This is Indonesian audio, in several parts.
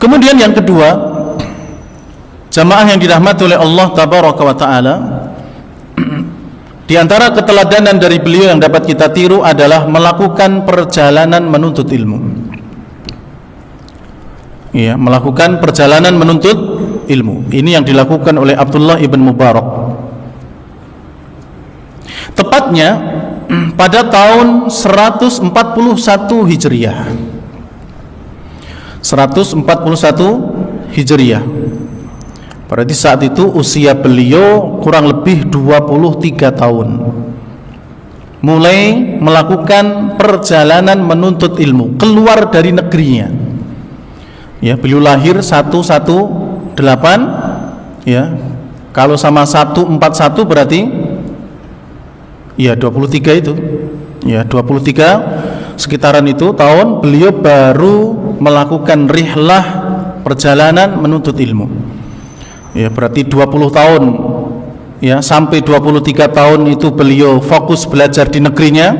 Kemudian yang kedua, jamaah yang dirahmati oleh Allah tabaraka wa taala, di antara keteladanan dari beliau yang dapat kita tiru adalah melakukan perjalanan menuntut ilmu. Ya, melakukan perjalanan menuntut ilmu. Ini yang dilakukan oleh Abdullah ibn Mubarak. Tepatnya pada tahun 141 Hijriah. 141 Hijriah. Berarti saat itu usia beliau kurang lebih 23 tahun. Mulai melakukan perjalanan menuntut ilmu keluar dari negerinya. Ya, beliau lahir 118, ya. Kalau sama 141 berarti ya 23 itu. Ya, 23 sekitaran itu tahun beliau baru melakukan rihlah perjalanan menuntut ilmu. Ya, berarti 20 tahun, ya, sampai 23 tahun itu beliau fokus belajar di negerinya.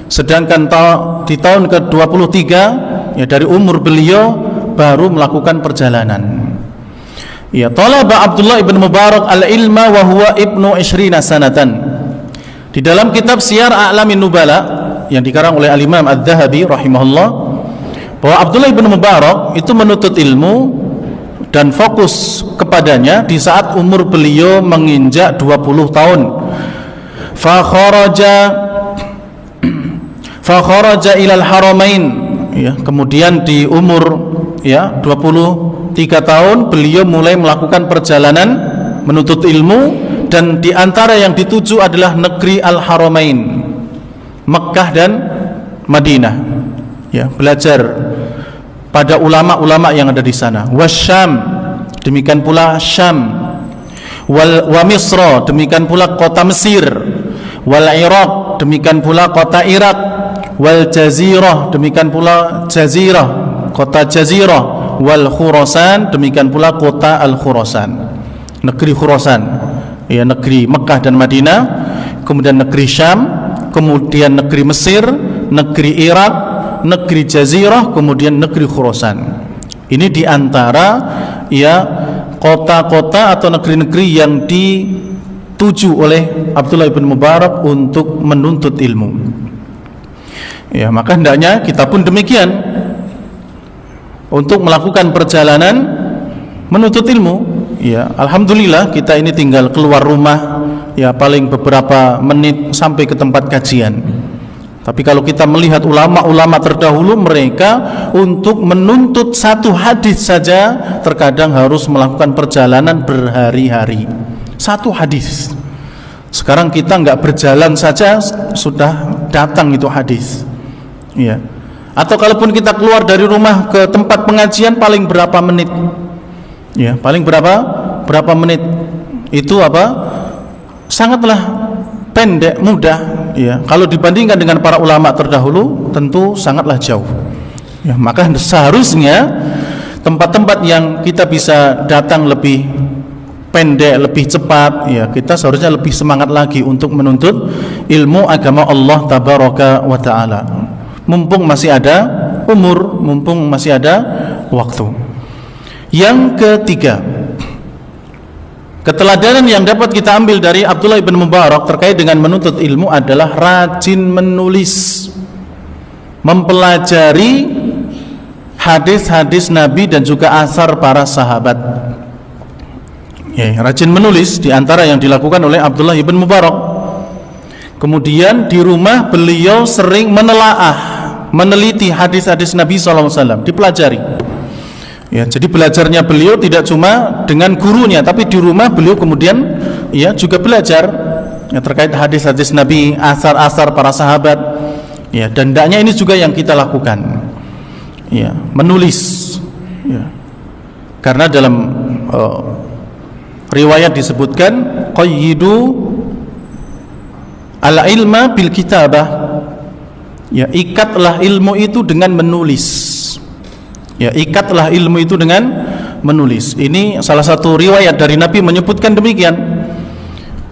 Sedangkan di tahun ke-23, ya, dari umur beliau baru melakukan perjalanan. Ya, talaba Abdullah ibn Mubarak al-ilma wa huwa ibnu 20 sanatan. Di dalam kitab Siyar A'lamin Nubala yang dikarang oleh Al-Imam Adz-Dzahabi rahimahullah, bahwa Abdullah ibn Mubarak itu menuntut ilmu dan fokus kepadanya di saat umur beliau menginjak 20 tahun. Fa kharaja ilal haramain, ya, kemudian di umur, ya, 23 tahun beliau mulai melakukan perjalanan menuntut ilmu, dan di antara yang dituju adalah negeri Al-Haramain, Mekkah dan Madinah. Ya, belajar pada ulama-ulama yang ada di sana. Wasyam, demikian pula Syam. Wa Misra, demikian pula kota Mesir. Wal Iraq, demikian pula kota Irak. Wal Jazirah, demikian pula Jazirah, kota Jazirah. Wal Khurasan, demikian pula kota Al-Khurasan, negeri Khurasan, ya, negeri Mekkah dan Madinah. Kemudian negeri Syam, kemudian negeri Mesir, negeri Irak, negeri Jazirah, kemudian negeri Khurasan. Ini diantara, ya, kota-kota atau negeri-negeri yang dituju oleh Abdullah ibn Mubarak untuk menuntut ilmu. Ya, maka hendaknya kita pun demikian untuk melakukan perjalanan menuntut ilmu. Ya, alhamdulillah kita ini tinggal keluar rumah, ya, paling beberapa menit sampai ke tempat kajian. Tapi kalau kita melihat ulama-ulama terdahulu, mereka untuk menuntut satu hadis saja terkadang harus melakukan perjalanan berhari-hari. Satu hadis. Sekarang kita nggak berjalan saja sudah datang itu hadis. Ya. Atau kalaupun kita keluar dari rumah ke tempat pengajian paling berapa menit? Ya, paling berapa menit? Itu apa? Sangatlah pendek, mudah, ya. Kalau dibandingkan dengan para ulama terdahulu tentu sangatlah jauh. Ya, maka seharusnya tempat-tempat yang kita bisa datang lebih pendek, lebih cepat, ya, kita seharusnya lebih semangat lagi untuk menuntut ilmu agama Allah tabaraka wa taala. Mumpung masih ada umur, mumpung masih ada waktu. Yang ketiga, keteladanan yang dapat kita ambil dari Abdullah ibn Mubarak terkait dengan menuntut ilmu adalah rajin menulis, mempelajari hadis-hadis Nabi dan juga asar para sahabat. Ya, rajin menulis di antara yang dilakukan oleh Abdullah ibn Mubarak. Kemudian di rumah beliau sering meneliti hadis-hadis Nabi SAW, dipelajari. Ya, jadi belajarnya beliau tidak cuma dengan gurunya, tapi di rumah beliau kemudian, ya, juga belajar, ya, terkait hadis-hadis Nabi, asar-asar para sahabat. Ya, dan hendaknya ini juga yang kita lakukan. Ya, menulis. Ya. Karena dalam riwayat disebutkan qayyidu al-ilma bil kitabah. Ya, ikatlah ilmu itu dengan menulis. Ya, ikatlah ilmu itu dengan menulis. Ini salah satu riwayat dari Nabi menyebutkan demikian.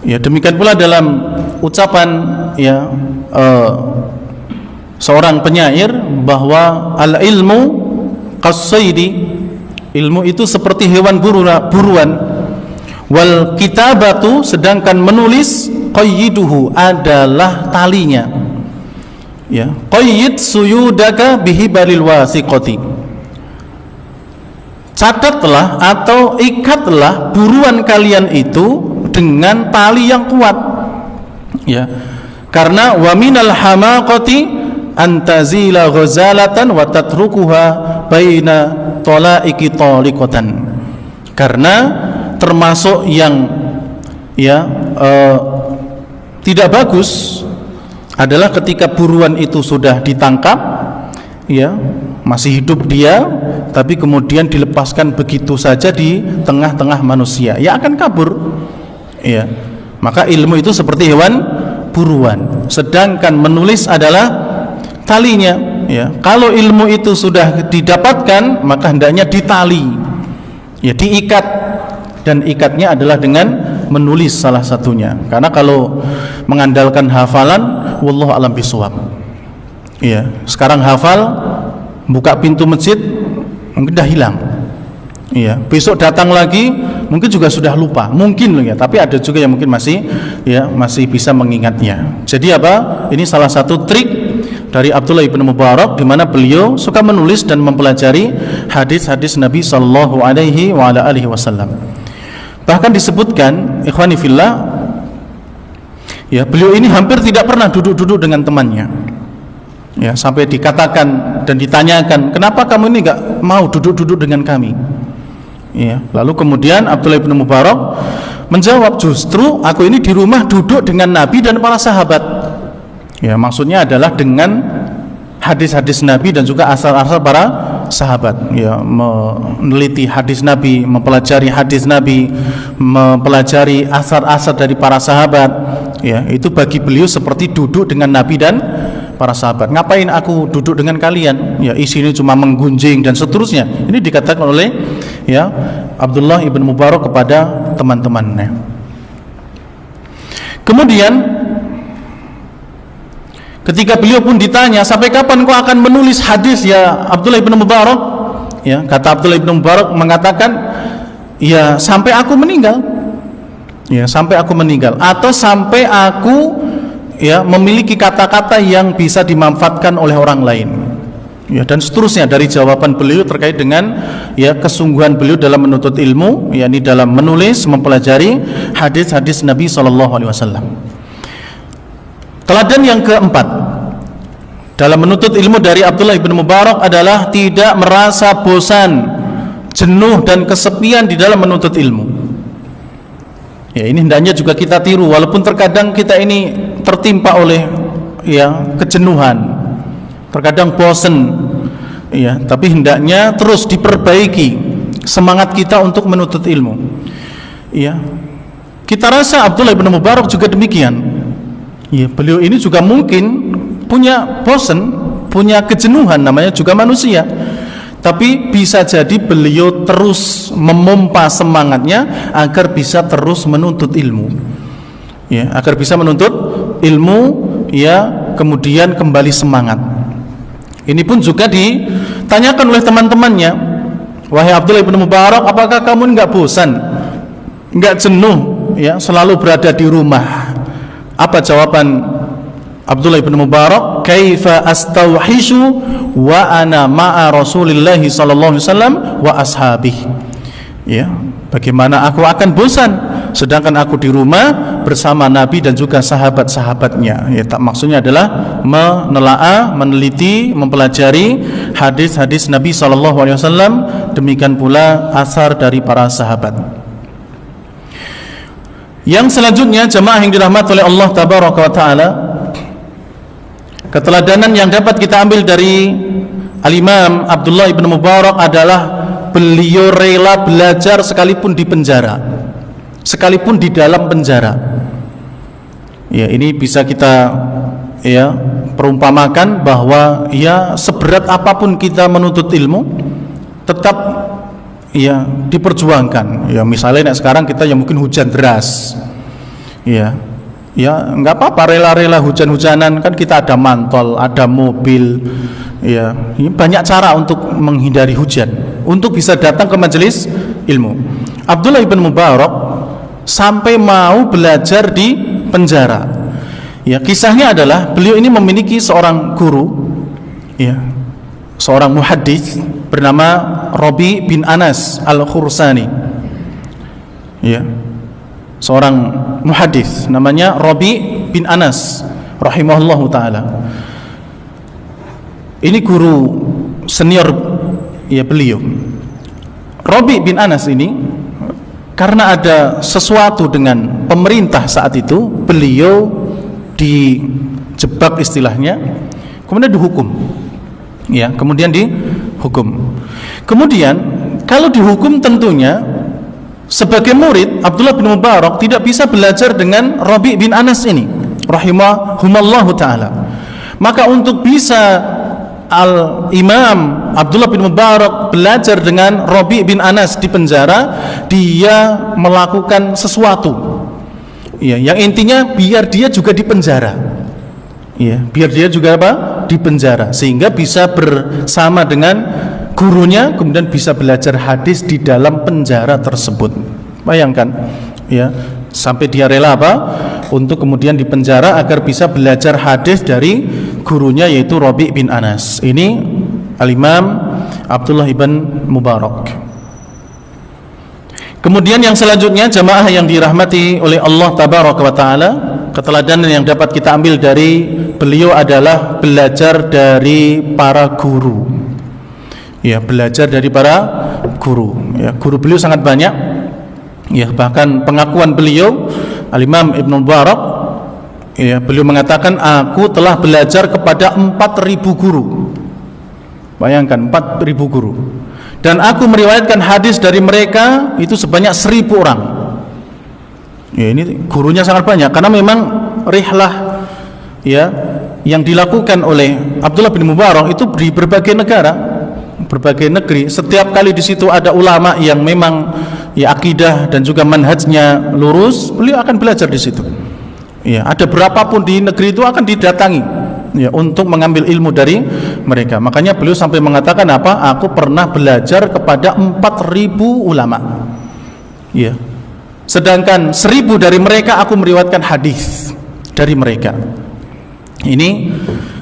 Ya, demikian pula dalam ucapan, ya, seorang penyair bahwa al-ilmu qas-saydi Ilmu itu seperti hewan buruan. Wal kitabatu, sedangkan menulis, qayyiduhu, adalah talinya. Ya, qayyid suyudaka bihibalil wasiqati. Catatlah atau ikatlah buruan kalian itu dengan tali yang kuat. Ya. Karena wa minal hamaqati antazila ghazalatan wa tatrukuha baina talaiki taliqatan. Karena termasuk yang tidak bagus adalah ketika buruan itu sudah ditangkap, ya, masih hidup dia, tapi kemudian dilepaskan begitu saja di tengah-tengah manusia, ya akan kabur. Ya, maka ilmu itu seperti hewan buruan, sedangkan menulis adalah talinya. Ya, kalau ilmu itu sudah didapatkan, maka hendaknya ditali, ya, diikat. Dan ikatnya adalah dengan menulis salah satunya. Karena kalau mengandalkan hafalan, wallahu a'lam bishawab. Ya, sekarang hafal, buka pintu masjid, mungkin dah hilang. Ya, besok datang lagi, mungkin juga sudah lupa. Mungkin loh ya, tapi ada juga yang mungkin masih bisa mengingatnya. Jadi apa? Ini salah satu trik dari Abdullah ibn Mubarak, di mana beliau suka menulis dan mempelajari hadis-hadis Nabi sallallahu alaihi wasallam. Bahkan disebutkan, ikhwani fillah, ya, beliau ini hampir tidak pernah duduk-duduk dengan temannya. Ya, sampai dikatakan dan ditanyakan, kenapa kamu ini enggak mau duduk-duduk dengan kami? Ya, lalu kemudian Abdullah bin Mubarak menjawab, justru aku ini di rumah duduk dengan Nabi dan para sahabat. Ya, maksudnya adalah dengan hadis-hadis Nabi dan juga asal-asal para sahabat. Ya, meneliti hadis Nabi, mempelajari hadis Nabi, mempelajari asar-asar dari para sahabat. Ya, itu bagi beliau seperti duduk dengan Nabi dan para sahabat. Ngapain aku duduk dengan kalian? Ya, isinya cuma menggunjing dan seterusnya. Ini dikatakan oleh Abdullah ibn Mubarak kepada teman-temannya. Kemudian ketika beliau pun ditanya, sampai kapan kau akan menulis hadis ya Abdullah ibn Mubarak? Ya, kata Abdullah ibn Mubarak mengatakan, ya sampai aku meninggal. Ya, sampai aku meninggal, atau sampai aku memiliki kata-kata yang bisa dimanfaatkan oleh orang lain. Ya, dan seterusnya dari jawaban beliau terkait dengan kesungguhan beliau dalam menuntut ilmu, yakni dalam menulis, mempelajari hadis-hadis Nabi SAW. Teladan yang keempat dalam menuntut ilmu dari Abdullah ibn Mubarak adalah tidak merasa bosan, jenuh dan kesepian di dalam menuntut ilmu. Ya, ini hendaknya juga kita tiru, walaupun terkadang kita ini tertimpa oleh kejenuhan, terkadang bosan, ya, tapi hendaknya terus diperbaiki semangat kita untuk menuntut ilmu. Ya, kita rasa Abdullah bin Mubarak juga demikian. Ya, beliau ini juga mungkin punya bosan, punya kejenuhan, namanya juga manusia. Tapi bisa jadi beliau terus memompa semangatnya agar bisa terus menuntut ilmu. Ya, agar bisa menuntut ilmu, kemudian kembali semangat. Ini pun juga ditanyakan oleh teman-temannya, wahai Abdullah bin Mubarak, apakah kamu enggak bosan, enggak jenuh, selalu berada di rumah? Apa jawaban Abdullah bin Mubarak? Kaifa astauhishu wa ana ma'a Rasulillah sallallahu alaihi wasallam wa ashabihi. Ya, bagaimana aku akan bosan sedangkan aku di rumah bersama Nabi dan juga sahabat-sahabatnya. Ya, maksudnya adalah menelaah, meneliti, mempelajari hadis-hadis Nabi sallallahu alaihi wasallam, demikian pula asar dari para sahabat. Yang selanjutnya, jemaah yang dirahmati oleh Allah tabaraka wa taala, keteladanan yang dapat kita ambil dari Al-Imam Abdullah ibn Mubarak adalah beliau rela belajar sekalipun di penjara, sekalipun di dalam penjara. Ya, ini bisa kita perumpamakan bahwa seberat apapun kita menuntut ilmu, tetap diperjuangkan. Ya, misalnya sekarang kita mungkin hujan deras, nggak apa-apa, rela-rela hujan-hujanan, kan kita ada mantol, ada mobil, banyak cara untuk menghindari hujan. untuk bisa datang ke majelis ilmu. Abdullah ibn Mubarak sampai mau belajar di penjara. Ya, kisahnya adalah beliau ini memiliki seorang guru, ya, seorang muhaddits bernama Rabi bin Anas Al-Khursani. Ya, seorang muhaddits namanya Rabi bin Anas rahimahullahu taala. Ini guru senior ya beliau. Rabi bin Anas ini karena ada sesuatu dengan pemerintah saat itu, beliau dijebak istilahnya, kemudian dihukum. Ya, kemudian dihukum. Kemudian kalau dihukum tentunya sebagai murid Abdullah bin Mubarak tidak bisa belajar dengan Rabi bin Anas ini rahimahumallahu taala. Maka untuk bisa Al-Imam Abdullah bin Mubarak belajar dengan Rabi bin Anas di penjara, dia melakukan sesuatu ya, yang intinya biar dia juga di penjara ya, biar dia juga apa? Di penjara, sehingga bisa bersama dengan gurunya, kemudian bisa belajar hadis di dalam penjara tersebut. Bayangkan ya, sampai dia rela apa? Untuk kemudian di penjara agar bisa belajar hadis dari gurunya yaitu Rabi bin Anas. Ini Al-Imam Abdullah ibn Mubarak. Kemudian yang selanjutnya jamaah yang dirahmati oleh Allah Tabaraka wa Ta'ala, keteladanan yang dapat kita ambil dari beliau adalah belajar dari para guru. Ya, belajar dari para guru. Ya, guru beliau sangat banyak. Ya, bahkan pengakuan beliau Al-Imam Ibn Mubarak, ya, beliau mengatakan aku telah belajar kepada 4.000 guru. Bayangkan 4.000 guru. Dan aku meriwayatkan hadis dari mereka itu sebanyak 1.000 orang. Ya, ini gurunya sangat banyak karena memang rihlah ya yang dilakukan oleh Abdullah bin Mubarak itu di berbagai negara, berbagai negeri. Setiap kali di situ ada ulama yang memang ya akidah dan juga manhajnya lurus, beliau akan belajar di situ. Ya, ada berapapun di negeri itu akan didatangi ya untuk mengambil ilmu dari mereka. Makanya beliau sampai mengatakan apa? Aku pernah belajar kepada 4.000 ulama. Ya. Sedangkan 1.000 dari mereka aku meriwayatkan hadis dari mereka. Ini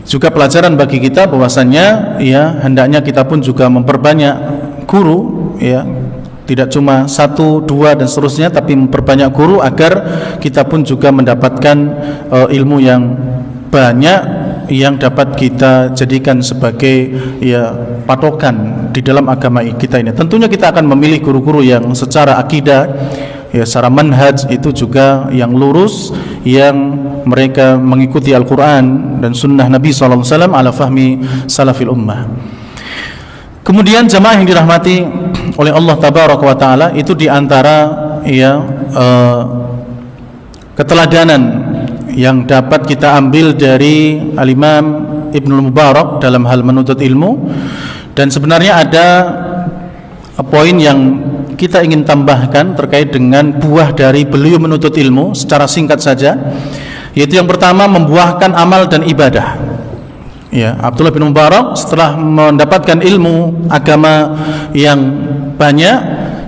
juga pelajaran bagi kita bahwasannya ya hendaknya kita pun juga memperbanyak guru ya. Tidak cuma 1, 2 dan seterusnya, tapi memperbanyak guru agar kita pun juga mendapatkan ilmu yang banyak yang dapat kita jadikan sebagai ya patokan di dalam agama kita ini. Tentunya kita akan memilih guru-guru yang secara akidah ya, secara manhaj itu juga yang lurus, yang mereka mengikuti Al-Quran dan sunnah Nabi SAW ala fahmi salafil ummah. Kemudian jamaah yang dirahmati oleh Allah Tabaraka wa Ta'ala, itu diantara ya keteladanan yang dapat kita ambil dari Al-Imam Ibnul Mubarak dalam hal menuntut ilmu. Dan sebenarnya ada poin yang kita ingin tambahkan terkait dengan buah dari beliau menuntut ilmu secara singkat saja, yaitu yang pertama membuahkan amal dan ibadah. Ya, Abdullah bin Mubarak setelah mendapatkan ilmu agama yang banyak,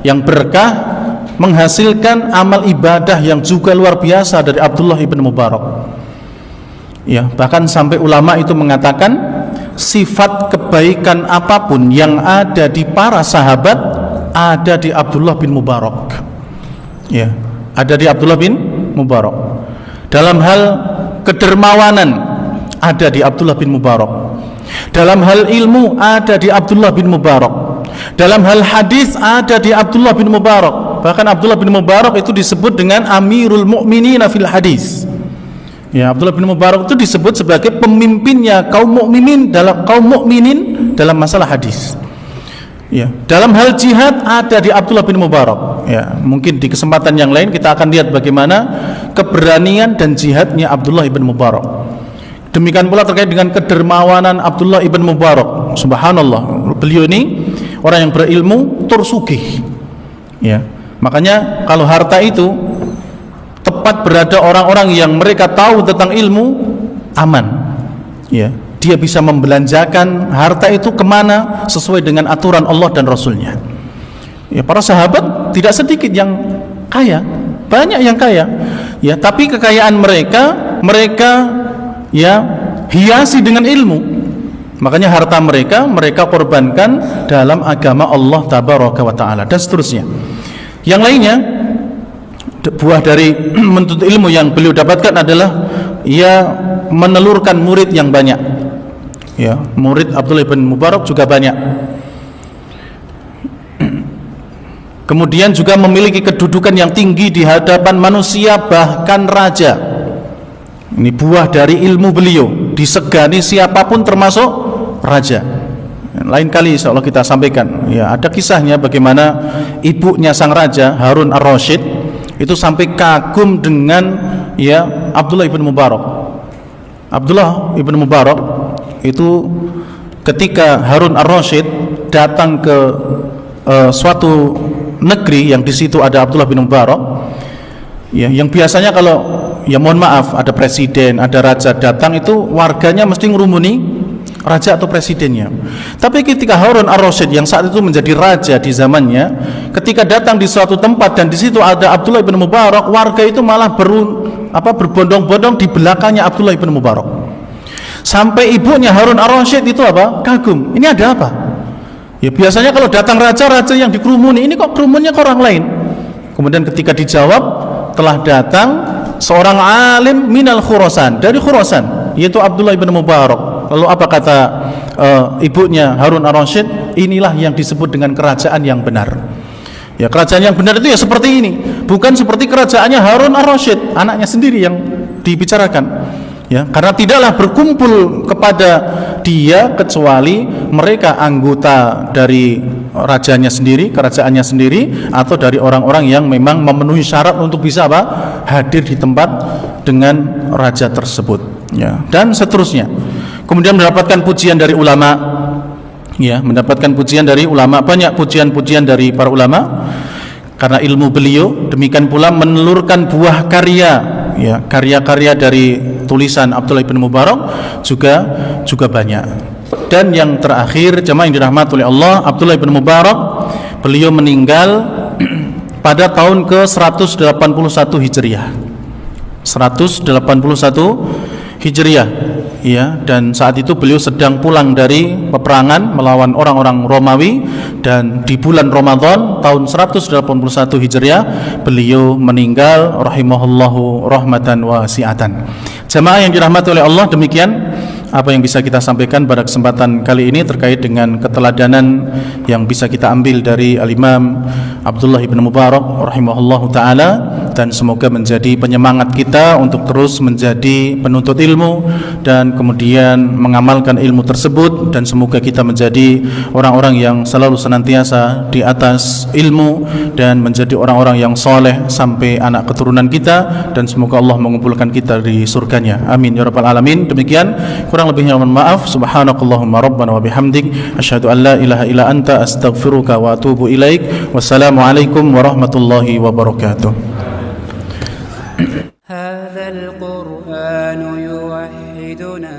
yang berkah, menghasilkan amal ibadah yang juga luar biasa dari Abdullah bin Mubarak. Ya, bahkan sampai ulama itu mengatakan sifat kebaikan apapun yang ada di para sahabat ada di Abdullah bin Mubarak. Ya, ada di Abdullah bin Mubarak. Dalam hal kedermawanan ada di Abdullah bin Mubarak. Dalam hal ilmu ada di Abdullah bin Mubarak. Dalam hal hadis ada di Abdullah bin Mubarak. Bahkan Abdullah bin Mubarak itu disebut dengan Amirul Mu'minin fil hadis. Ya, Abdullah bin Mubarak itu disebut sebagai pemimpinnya kaum mukminin dalam masalah hadis. Ya, dalam hal jihad ada di Abdullah bin Mubarak. Ya, mungkin di kesempatan yang lain kita akan lihat bagaimana keberanian dan jihadnya Abdullah bin Mubarak. Demikian pula terkait dengan kedermawanan Abdullah ibn Mubarak. Subhanallah, beliau ini orang yang berilmu tersugih. Ya, makanya kalau harta itu tepat berada orang-orang yang mereka tahu tentang ilmu, aman. Ya, dia bisa membelanjakan harta itu kemana sesuai dengan aturan Allah dan Rasulnya. Ya, para sahabat tidak sedikit yang kaya, banyak yang kaya. Ya, tapi kekayaan mereka ya hiasi dengan ilmu. Makanya harta mereka korbankan dalam agama Allah tabaraka wa taala dan seterusnya. Yang lainnya, buah dari menuntut ilmu yang beliau dapatkan adalah ia menelurkan murid yang banyak. Ya, murid Abdullah bin Mubarak juga banyak. Kemudian juga memiliki kedudukan yang tinggi di hadapan manusia, bahkan raja. Ini buah dari ilmu beliau, disegani siapapun termasuk raja. Lain kali insya Allah kita sampaikan. Ya, ada kisahnya bagaimana ibunya sang raja Harun ar-Rasyid itu sampai kagum dengan ya Abdullah ibn Mubarak. Abdullah ibn Mubarak itu ketika Harun ar-Rasyid datang ke suatu negeri yang di situ ada Abdullah bin Mubarak, ya, yang biasanya kalau ya mohon maaf ada presiden, ada raja datang itu warganya mesti ngerumuni raja atau presidennya. Tapi ketika Harun ar-Rasyid yang saat itu menjadi raja di zamannya, ketika datang di suatu tempat dan di situ ada Abdullah bin Mubarak, warga itu malah berbondong-bondong di belakangnya Abdullah bin Mubarak. Sampai ibunya Harun ar-Rasyid itu kagum. Ini ada apa? Ya biasanya kalau datang raja-raja yang dikerumuni, ini kok kerumunnya ke orang lain. Kemudian ketika dijawab, telah datang seorang alim minal Khurasan, dari Khurasan, yaitu Abdullah bin Mubarak. Lalu apa kata ibunya Harun ar-Rasyid? Inilah yang disebut dengan kerajaan yang benar. Ya, kerajaan yang benar itu ya seperti ini, bukan seperti kerajaannya Harun ar-Rasyid, anaknya sendiri yang dibicarakan. Ya, karena tidaklah berkumpul kepada dia kecuali mereka anggota dari rajanya sendiri, kerajaannya sendiri, atau dari orang-orang yang memang memenuhi syarat untuk bisa hadir di tempat dengan raja tersebut. Ya, dan seterusnya. Kemudian mendapatkan pujian dari ulama, ya, mendapatkan pujian dari ulama, banyak pujian-pujian dari para ulama karena ilmu beliau. Demikian pula menelurkan buah karya, ya, karya-karya dari tulisan Abdullah bin Mubarak juga banyak. Dan yang terakhir, jemaah yang dirahmati oleh Allah, Abdullah bin Mubarak beliau meninggal pada tahun ke-181 Hijriah. 181 Hijriah, ya, dan saat itu beliau sedang pulang dari peperangan melawan orang-orang Romawi, dan di bulan Ramadan tahun 181 Hijriah beliau meninggal rahimahullahu rahmatan wasi'atan. Jemaah yang dirahmati oleh Allah, demikian apa yang bisa kita sampaikan pada kesempatan kali ini terkait dengan keteladanan yang bisa kita ambil dari Al-Imam Abdullah bin Mubarak rahimahullahu ta'ala, dan semoga menjadi penyemangat kita untuk terus menjadi penuntut ilmu dan kemudian mengamalkan ilmu tersebut, dan semoga kita menjadi orang-orang yang selalu senantiasa di atas ilmu dan menjadi orang-orang yang soleh sampai anak keturunan kita, dan semoga Allah mengumpulkan kita di surganya, amin ya rabbal alamin. Demikian, kurang lebihnya mohon maaf. Subhanakallahumma rabbana wa bihamdik, asyhadu an la ilaha illa anta, astaghfiruka wa atubu ilaik. Wassalamualaikum warahmatullahi wabarakatuh. هذا القرآن يوحدنا